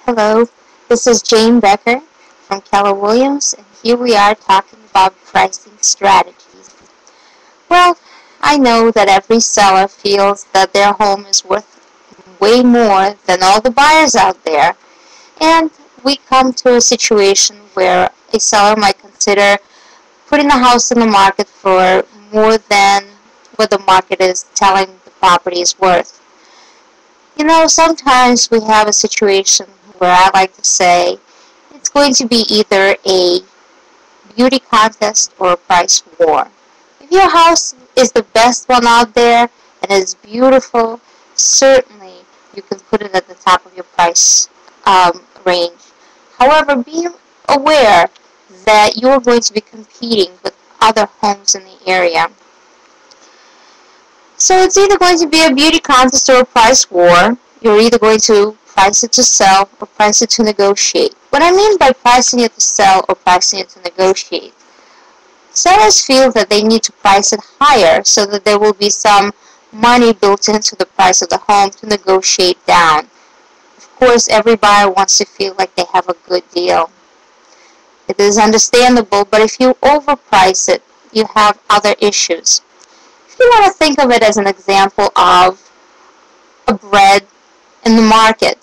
Hello, this is Jane Becker from Keller Williams, and here we are talking about pricing strategies. Well, I know that every seller feels that their home is worth way more than all the buyers out there, and we come to a situation where a seller might consider putting the house in the market for more than what the market is telling the property is worth. You know, sometimes we have a situation where I like to say it's going to be either a beauty contest or a price war. If your house is the best one out there and is beautiful, certainly you can put it at the top of your price range. However, be aware that you're going to be competing with other homes in the area. So it's either going to be a beauty contest or a price war. You're either going to price it to sell or price it to negotiate. What I mean by pricing it to sell or pricing it to negotiate, sellers feel that they need to price it higher so that there will be some money built into the price of the home to negotiate down. Of course, every buyer wants to feel like they have a good deal. It is understandable, but if you overprice it, you have other issues. If you want to think of it as an example of a bread in the market,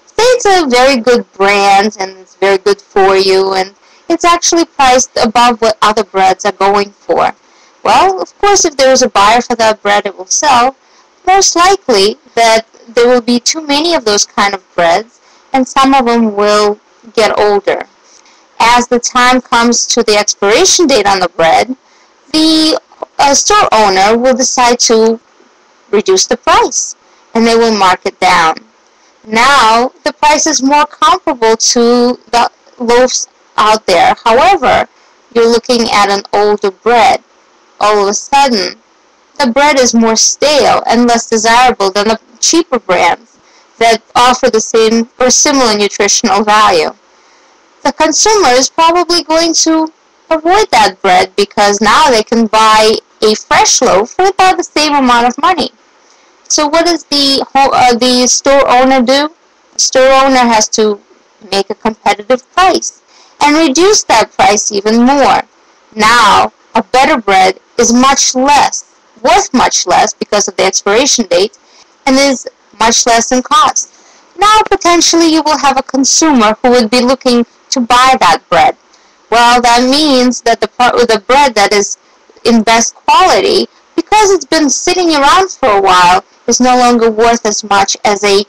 say it's a very good brand and it's very good for you and it's actually priced above what other breads are going for. Well, of course, if there is a buyer for that bread, it will sell. Most likely that there will be too many of those kind of breads and some of them will get older. As the time comes to the expiration date on the bread, the store owner will decide to reduce the price and they will mark it down. Now the price is more comparable to the loaves out there. However, you're looking at an older bread. All of a sudden, the bread is more stale and less desirable than the cheaper brands that offer the same or similar nutritional value. The consumer is probably going to avoid that bread because now they can buy a fresh loaf for about the same amount of money. So what does the store owner do? The store owner has to make a competitive price and reduce that price even more. Now, a better bread is worth much less because of the expiration date, and is much less in cost. Now, potentially, you will have a consumer who would be looking to buy that bread. Well, that means that the bread that is in best quality, because it's been sitting around for a while, is no longer worth as much as a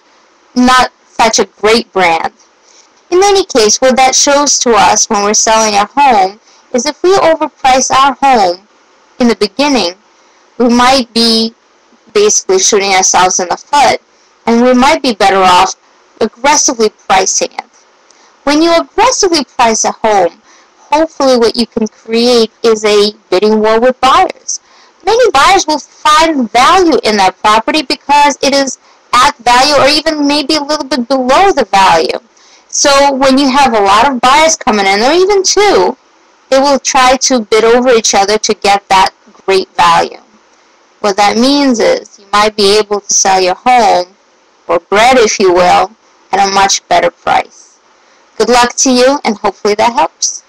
not such a great brand. In any case, what that shows to us when we're selling our home is if we overprice our home in the beginning, we might be basically shooting ourselves in the foot, and we might be better off aggressively pricing it. When you aggressively price a home, hopefully what you can create is a bidding war with buyers. Many buyers will find value in that property because it is at value or even maybe a little bit below the value. So when you have a lot of buyers coming in, or even two, they will try to bid over each other to get that great value. What that means is you might be able to sell your home, or bread if you will, at a much better price. Good luck to you, and hopefully that helps.